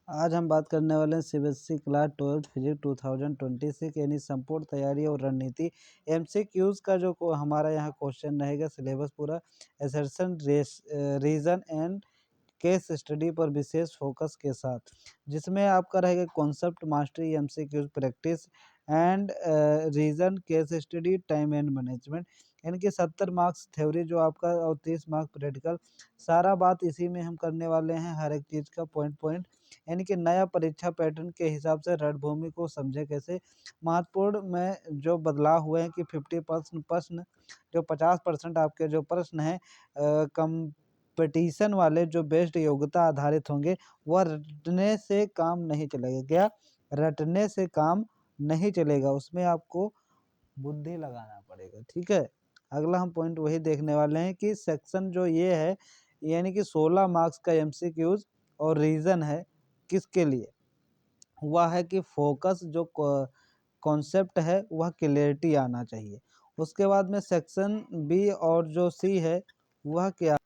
आज हम बात करने वाले हैं सीबीएसई क्लास 12 फिजिक्स 2026 यानी संपूर्ण तैयारी और रणनीति एमसीक्यूज का जो हमारा यहाँ क्वेश्चन रहेगा। सिलेबस पूरा assertion reason and case study पर विशेष फोकस के साथ, जिसमें आपका रहेगा concept mastery, MCQs practice and reason, case study, time and management. यानी कि 70 मार्क्स थ्योरी जो आपका और 30 मार्क्स प्रैक्टिकल। सारा बात इसी में हम करने वाले हैं, हर एक चीज़ का पॉइंट पॉइंट। यानी कि नया परीक्षा पैटर्न के हिसाब से रणभूमि को समझे कैसे। महत्वपूर्ण में जो बदलाव हुए हैं कि 50% प्रश्न, जो 50% आपके जो प्रश्न हैं कंपटीशन वाले जो बेस्ड योग्यता आधारित होंगे, वह रटने से काम नहीं चलेगा। क्या रटने से काम नहीं चलेगा, उसमें आपको बुद्धि लगाना पड़ेगा। ठीक है, अगला हम पॉइंट वही देखने वाले हैं कि सेक्शन जो ये है, यानी कि 16 मार्क्स का एमसीक्यूज और रीजन है किसके लिए, वह है कि फोकस जो कॉन्सेप्ट है वह क्लियरिटी आना चाहिए। उसके बाद में सेक्शन बी और जो सी है वह क्या,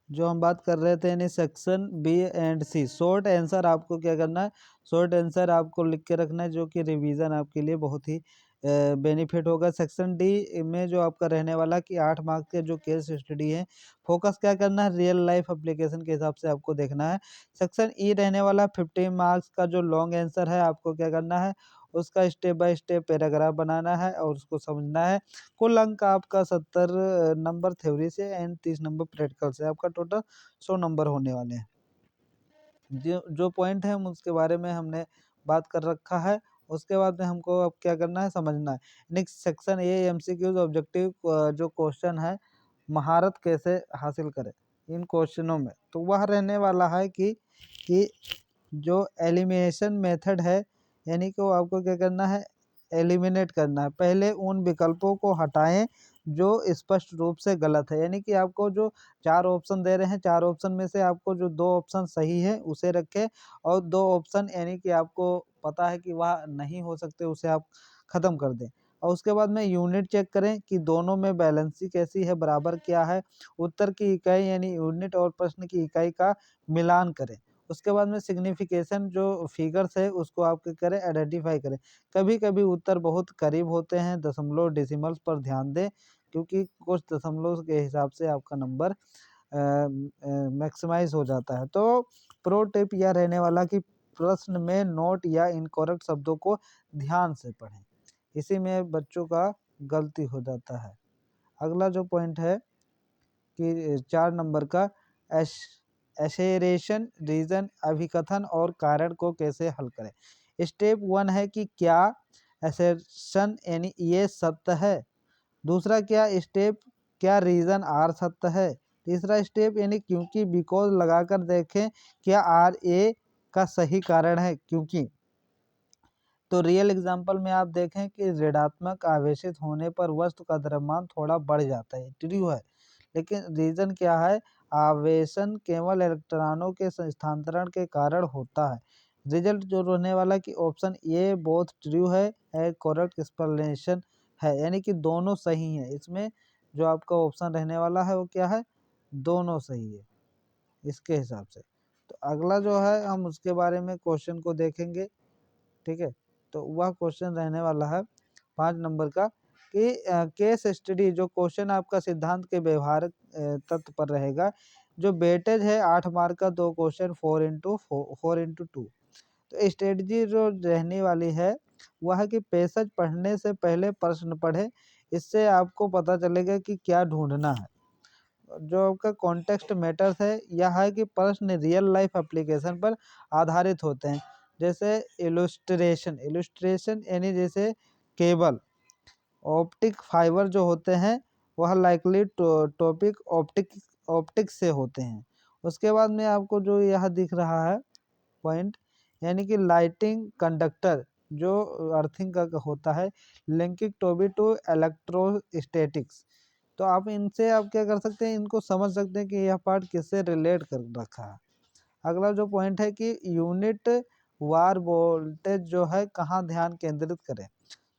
जो हम बात कर रहे थे, यानी section B and C short answer आपको क्या करना है, शॉर्ट आंसर आपको लिख के रखना है, जो कि रिवीजन आपके लिए बहुत ही बेनिफिट होगा। सेक्शन डी में जो आपका रहने वाला कि 8 मार्क्स के जो केस स्टडी है, फोकस क्या करना है, रियल लाइफ एप्लीकेशन के हिसाब से आपको देखना है। सेक्शन ई रहने वाला 15 मार्क्स का जो लॉन्ग आंसर है, आपको क्या करना है, उसका स्टेप बाय स्टेप पैराग्राफ बनाना है और उसको समझना है। कुल अंक आपका 70 नंबर थ्योरी से एंड 30 नंबर प्रैक्टिकल से, आपका टोटल 100 नंबर होने वाले हैं। जो जो पॉइंट है हम उसके बारे में हमने बात कर रखा है। उसके बाद में हमको अब क्या करना है, समझना है। नेक्स्ट सेक्शन ये एमसीक्यूज ऑब्जेक्टिव जो क्वेश्चन है, महारत कैसे हासिल करें इन क्वेश्चनों में, तो वह रहने वाला है कि जो एलिमिनेशन मेथड है, यानी कि वो आपको क्या करना है, एलिमिनेट करना है। पहले उन विकल्पों को हटाएं जो स्पष्ट रूप से गलत है। यानी कि आपको जो 4 ऑप्शन दे रहे हैं, 4 ऑप्शन में से आपको जो 2 ऑप्शन सही है उसे रखें, और 2 ऑप्शन यानी कि आपको पता है कि वह नहीं हो सकते, उसे आप ख़त्म कर दें। और उसके बाद में यूनिट चेक करें कि दोनों में बैलेंसी कैसी है, बराबर क्या है। उत्तर की इकाई यानी यूनिट और प्रश्न की इकाई का मिलान करें। उसके बाद में सिग्निफिकेशन जो फिगर्स है उसको आप क्या करें, आइडेंटिफाई करें। कभी कभी उत्तर बहुत करीब होते हैं, दशमलव डेसिमल्स पर ध्यान दें, क्योंकि कुछ दशमलव के हिसाब से आपका नंबर मैक्सिमाइज हो जाता है। तो प्रो टिप यह रहने वाला कि प्रश्न में नोट या इनकरेक्ट शब्दों को ध्यान से पढ़ें, इसी में बच्चों का गलती हो जाता है। अगला जो पॉइंट है कि 4 नंबर का एसेरेशन रीजन, अभिकथन और कारण को कैसे हल करें। स्टेप 1 है कि क्या एसेरेशन यानी ये सत्य है। दूसरा क्या स्टेप, क्या रीजन आर सत्य है। तीसरा स्टेप यानी क्योंकि बिकॉज लगाकर देखें क्या आर ए का सही कारण है क्योंकि। तो रियल एग्जाम्पल में आप देखें कि ऋणात्मक आवेशित होने पर वस्तु का द्रव्यमान थोड़ा बढ़ जाता है, ट्रू है। लेकिन रीजन क्या है, आवेशन केवल इलेक्ट्रॉनों के स्थानांतरण के कारण होता है। रिजल्ट जो रहने वाला कि ऑप्शन ए बोथ ट्रू है करेक्ट एक्सप्लेनेशन है, यानी कि दोनों सही है। इसमें जो आपका ऑप्शन रहने वाला है वो क्या है, दोनों सही है इसके हिसाब से। तो अगला जो है हम उसके बारे में क्वेश्चन को देखेंगे। ठीक है, तो वह क्वेश्चन रहने वाला है 5 नंबर का कि केस स्टडी, जो क्वेश्चन आपका सिद्धांत के व्यवहारिक तत्व पर रहेगा। जो वेटेज है 8 मार्क का, 2 क्वेश्चन 4x2। तो स्ट्रेटजी जो रहने वाली है वह है कि पैसेज पढ़ने से पहले प्रश्न पढ़े, इससे आपको पता चलेगा कि क्या ढूंढना है। जो आपका कॉन्टेक्स्ट मैटर्स है, यह है कि प्रश्न रियल लाइफ एप्लीकेशन पर आधारित होते हैं। जैसे इलुस्ट्रेशन यानी जैसे केबल, ऑप्टिक फाइबर जो होते हैं वह लाइकली टॉपिक ऑप्टिक्स से होते हैं। उसके बाद में आपको जो यह दिख रहा है पॉइंट, यानी कि लाइटिंग कंडक्टर जो अर्थिंग का होता है, लिंकिंग टोबी टू इलेक्ट्रोस्टैटिक्स। तो आप इनसे आप क्या कर सकते हैं, इनको समझ सकते हैं कि यह पार्ट किससे रिलेट कर रखा है। अगला जो पॉइंट है कि यूनिट वार वोल्टेज जो है कहाँ ध्यान केंद्रित करें।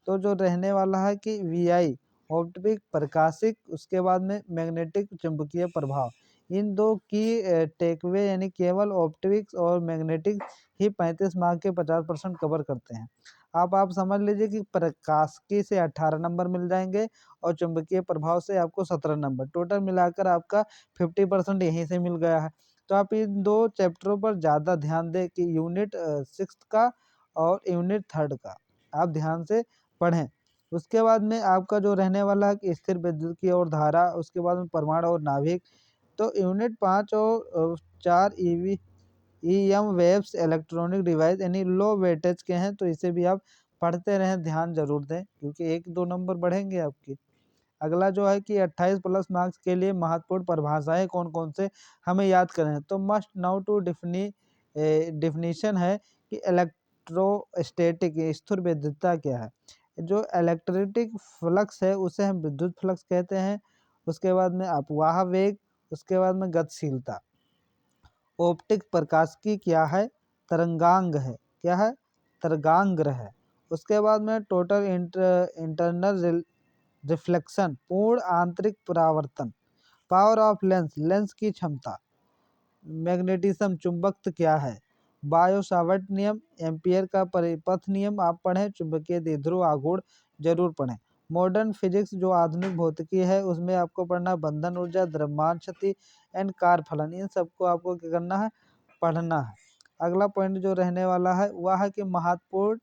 तो जो रहने वाला है कि वी आई ऑप्टिक प्रकाशिक, उसके बाद में मैग्नेटिक चुंबकीय प्रभाव, इन दो की टेकअवे यानी केवल ऑप्टिक्स और मैग्नेटिक ही 35 मार्क के 50% कवर करते हैं। आप समझ लीजिए कि प्रकाशिकी से 18 नंबर मिल जाएंगे और चुंबकीय प्रभाव से आपको 17 नंबर, टोटल मिलाकर आपका 50% यहीं से मिल गया है। तो आप इन दो चैप्टरों पर ज़्यादा ध्यान दें कि यूनिट 6 का और यूनिट 3 का आप ध्यान से पढ़ें। उसके बाद में आपका जो रहने वाला है कि स्थिर विद्युत की ओर धारा, उसके बाद में परमाणु और नाभिक। तो यूनिट 5 और 4 EM वेव्स इलेक्ट्रॉनिक डिवाइस यानी लो वेटेज के हैं, तो इसे भी आप पढ़ते रहें, ध्यान जरूर दें क्योंकि 1-2 नंबर बढ़ेंगे आपके। अगला जो है कि 28 प्लस मार्क्स के लिए महत्वपूर्ण परिभाषाएं कौन कौन से हमें याद करें। तो मस्ट नाउ टू डिफिनीशन है कि इलेक्ट्रोस्टैटिक स्थिर विद्युतता क्या है। जो इलेक्ट्रिक फ्लक्स है उसे हम विद्युत फ्लक्स कहते हैं। उसके बाद में अपवाह वेग, उसके बाद में गतिशीलता। ऑप्टिक प्रकाशिकी क्या है, तरंगांग है। क्या है, तरंगांग्र है। उसके बाद में टोटल इंटरनल रिफ्लेक्शन, पूर्ण आंतरिक परावर्तन। पावर ऑफ लेंस, लेंस की क्षमता। मैग्नेटिज्म, चुंबकत्व क्या है। बायो सावर्ट नियम, एम्पियर का परिपथ नियम आप पढ़ें। चुंबकीय द्विध्रुव आघूर्ण जरूर पढ़ें। मॉडर्न फिजिक्स जो आधुनिक भौतिकी है उसमें आपको पढ़ना बंधन ऊर्जा, द्रव्यमान क्षति एंड कार फलन, इन सबको आपको क्या करना है, पढ़ना है। अगला पॉइंट जो रहने वाला है वह है कि महत्वपूर्ण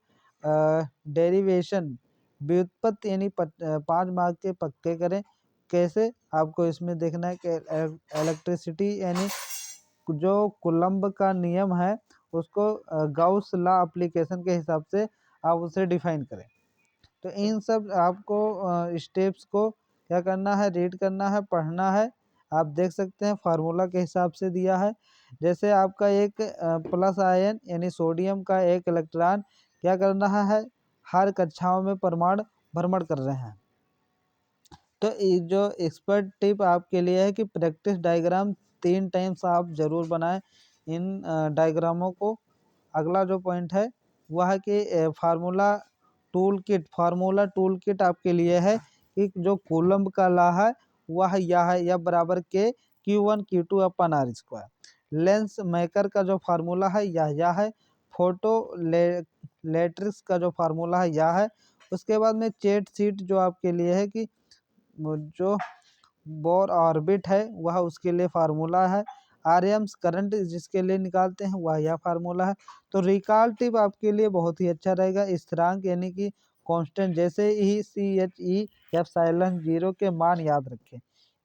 डेरिवेशन, व्युत्पत्ति यानी 5 मार्क के पक्के करें। कैसे, आपको इसमें देखना है कि इलेक्ट्रिसिटी यानी जो कूलम्ब का नियम है उसको गाउस लॉ एप्लीकेशन के हिसाब से आप उसे डिफाइन करें। तो इन सब आपको स्टेप्स को क्या करना है, रीड करना है, पढ़ना है। आप देख सकते हैं फार्मूला के हिसाब से दिया है। जैसे आपका एक प्लस आयन यानी सोडियम का एक इलेक्ट्रॉन क्या कर रहा है, हर कक्षाओं में परमाणु भ्रमण कर रहे हैं। तो ये जो एक्सपर्ट टिप आपके लिए है कि प्रैक्टिस डायग्राम 3 टाइम्स आप जरूर बनाएं इन डायग्रामों को। अगला जो पॉइंट है वह है कि फार्मूला टूल किट आपके लिए है कि जो कूलम्ब का लॉ है वह यह है, यह बराबर के Q1 Q2 upon R square. Lens maker का जो फार्मूला है यह है। फोटो लेट्रिक्स का जो फार्मूला है यह है। उसके बाद में चेट सीट जो आपके लिए है कि जो बोर ऑर्बिट है वह उसके लिए फार्मूला है। आरएम्स करंट जिसके लिए निकालते हैं वह यह फार्मूला है। तो रिकॉल टिप आपके लिए बहुत ही अच्छा रहेगा। स्थिरांक यानी कि कांस्टेंट, जैसे ही CHE एप्सिलॉन 0 के मान याद रखें,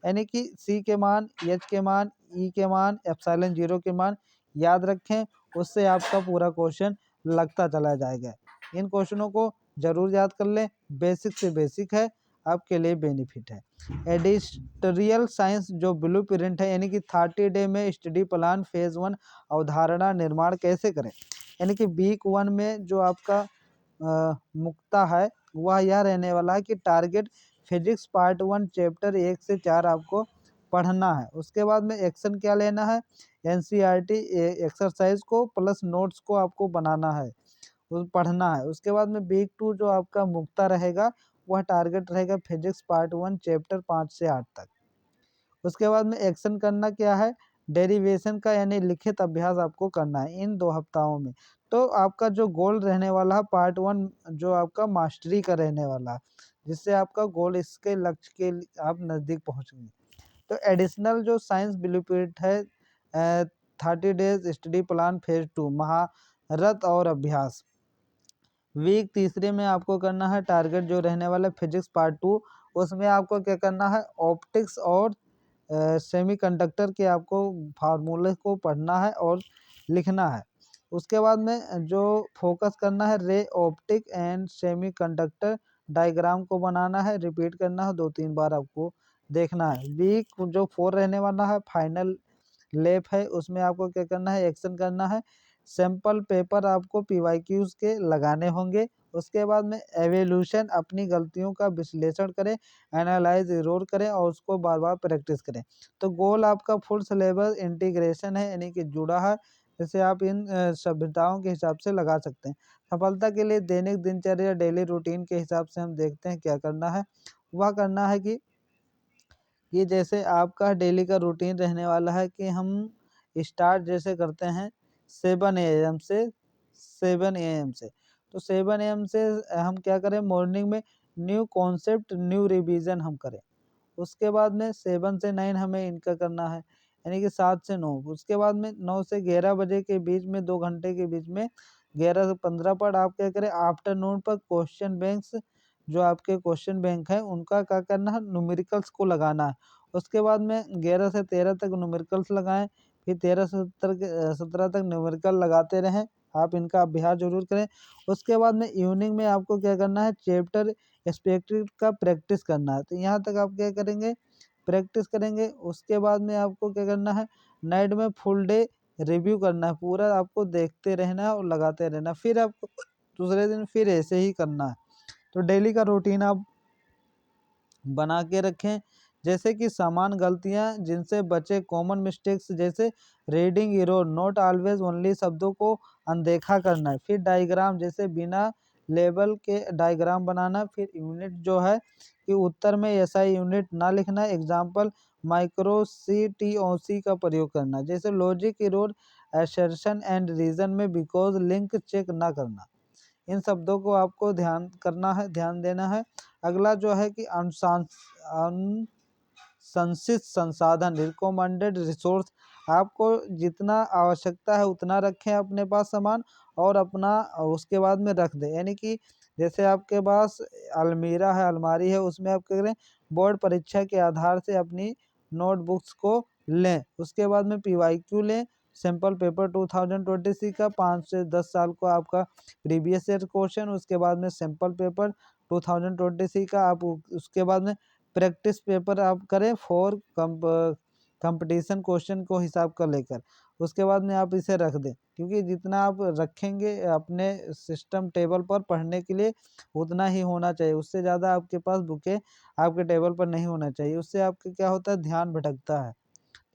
यानी कि C के मान, H के मान, E के मान, एप्सिलॉन 0 के मान याद रखें। उससे आपका पूरा क्वेश्चन लगता चला जाएगा। इन क्वेश्चनों को जरूर याद कर लें, बेसिक से बेसिक है, आपके लिए बेनिफिट है। एडिस्ट्रियल साइंस जो ब्लू प्रिंट है यानी कि 30 डे में स्टडी प्लान फेज 1 अवधारणा निर्माण कैसे करें, यानी कि वीक 1 में जो आपका मुक्ता है वह यह रहने वाला है कि टारगेट फिजिक्स पार्ट 1 चैप्टर 1 से 4 आपको पढ़ना है। उसके बाद में एक्शन क्या लेना है, NCERT एक्सरसाइज को प्लस नोट्स को आपको बनाना है, पढ़ना है। उसके बाद में वीक 2 जो आपका मुक्ता रहेगा वह टारगेट रहेगा फिजिक्स पार्ट 1 चैप्टर 5 से 8 तक। उसके बाद में एक्शन करना क्या है, डेरिवेशन का यानी लिखित अभ्यास आपको करना है इन 2 हफ्ताओं में। तो आपका जो गोल रहने वाला है पार्ट 1 जो आपका मास्टरी का रहने वाला है, जिससे आपका गोल इसके लक्ष्य के आप नज़दीक पहुँचेंगे। तो एडिशनल जो साइंस ब्लूप्रिंट है 30 डेज स्टडी प्लान फेज 2 महारत और अभ्यास। वीक तीसरे में आपको करना है टारगेट जो रहने वाला फिजिक्स पार्ट 2, उसमें आपको क्या करना है, ऑप्टिक्स और सेमीकंडक्टर के आपको फार्मूले को पढ़ना है और लिखना है। उसके बाद में जो फोकस करना है रे ऑप्टिक एंड सेमीकंडक्टर डायग्राम को बनाना है, रिपीट करना है 2-3 बार आपको देखना है। वीक जो 4 रहने वाला है फाइनल लैप है, उसमें आपको क्या करना है, एक्शन करना है। सैंपल पेपर आपको PYQs के लगाने होंगे। उसके बाद में एवोल्यूशन, अपनी गलतियों का विश्लेषण करें, एनालाइज इरोर करें और उसको बार बार प्रैक्टिस करें। तो गोल आपका फुल सिलेबस इंटीग्रेशन है यानी कि जुड़ा है, जैसे आप इन सभ्यताओं के हिसाब से लगा सकते हैं। सफलता के लिए दैनिक दिनचर्या डेली रूटीन के हिसाब से हम देखते हैं क्या करना है। वह करना है कि ये जैसे आपका डेली का रूटीन रहने वाला है कि हम स्टार्ट जैसे करते हैं 7 AM से 7 AM से। तो 7 AM से हम क्या करें, मॉर्निंग में न्यू कॉन्सेप्ट न्यू रिवीजन हम करें। उसके बाद में 7 से 9 हमें इनका करना है, यानी कि 7 से 9। उसके बाद में 9 से 11 बजे के बीच में 2 घंटे के बीच में 11 से 15 पर आप क्या करें, आफ्टरनून पर क्वेश्चन बैंक्स जो आपके क्वेश्चन बैंक है उनका क्या करना है, न्यूमेरिकल्स को लगाना है। उसके बाद में 11 से 13 तक न्यूमेरिकल्स लगाएं, फिर 13 से 17 तक न्यूमेरिकल लगाते रहें। आप इनका अभ्यास जरूर करें। उसके बाद में इवनिंग में आपको क्या करना है, चैप्टर एक्सपेक्टेड का प्रैक्टिस करना है। तो यहाँ तक आप क्या करेंगे, प्रैक्टिस करेंगे। उसके बाद में आपको क्या करना है, नाइट में फुल डे रिव्यू करना है, पूरा आपको देखते रहना है और लगाते रहना है। फिर आपको दूसरे दिन फिर ऐसे ही करना है। तो डेली का रूटीन आप बना के रखें। जैसे कि समान गलतियां जिनसे बचे, कॉमन मिस्टेक्स जैसे reading error, not always only शब्दों को अनदेखा करना है। फिर डायग्राम जैसे बिना लेबल के डायग्राम बनाना। फिर यूनिट जो है कि उत्तर में एसआई यूनिट ना लिखना। एग्जाम्पल माइक्रो CTOC का प्रयोग करना। जैसे logic error, assertion and reason में बिकॉज लिंक चेक ना करना। इन शब्दों को आपको ध्यान करना है, ध्यान देना है। अगला जो है कि अनुशंसित संसाधन, रिकमेंडेड रिसोर्स। आपको जितना आवश्यकता है उतना रखें अपने पास सामान, और अपना उसके बाद में रख दें। यानी कि जैसे आपके पास अलमीरा है, अलमारी है, उसमें आप क्या करें, बोर्ड परीक्षा के आधार से अपनी नोटबुक्स को लें। उसके बाद में PYQ लें, सैम्पल पेपर 2020 का 5 से 10 साल को आपका प्रीवियस ईयर क्वेश्चन। उसके बाद में सैम्पल पेपर 2020 का आप उसके बाद में प्रैक्टिस पेपर आप करें फॉर कंपटीशन क्वेश्चन को हिसाब कर लेकर। उसके बाद में आप इसे रख दें, क्योंकि जितना आप रखेंगे अपने सिस्टम टेबल पर पढ़ने के लिए उतना ही होना चाहिए। उससे ज़्यादा आपके पास बुकें आपके टेबल पर नहीं होना चाहिए। उससे आपके क्या होता है, ध्यान भटकता है।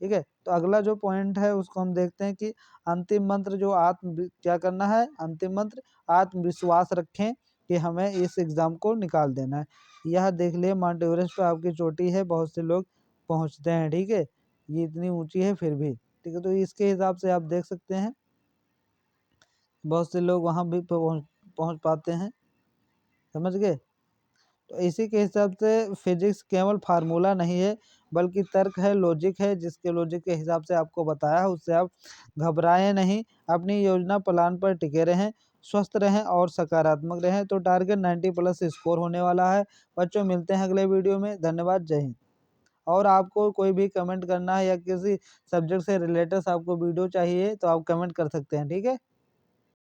ठीक है। तो अगला जो पॉइंट है उसको हम देखते हैं कि अंतिम मंत्र जो क्या करना है, अंतिम मंत्र आत्मविश्वास रखें कि हमें इस एग्जाम को निकाल देना है। यह देख लिए माउंट एवरेस्ट पर आपकी चोटी है, बहुत से लोग पहुंचते हैं। ठीक है, ये इतनी ऊंची है फिर भी। ठीक है, तो इसके हिसाब से आप देख सकते हैं बहुत से लोग वहां भी पहुंच पाते हैं। समझ गए। तो इसी के हिसाब से फिजिक्स केवल फार्मूला नहीं है, बल्कि तर्क है, लॉजिक है। जिसके लॉजिक के हिसाब से आपको बताया है उससे आप घबराएं नहीं, अपनी योजना प्लान पर टिके रहें, स्वस्थ रहें और सकारात्मक रहें। तो टारगेट 90+ स्कोर होने वाला है। बच्चों मिलते हैं अगले वीडियो में। धन्यवाद, जय हिंद। और आपको कोई भी कमेंट करना है या किसी सब्जेक्ट से रिलेटेड आपको वीडियो चाहिए तो आप कमेंट कर सकते हैं। ठीक है।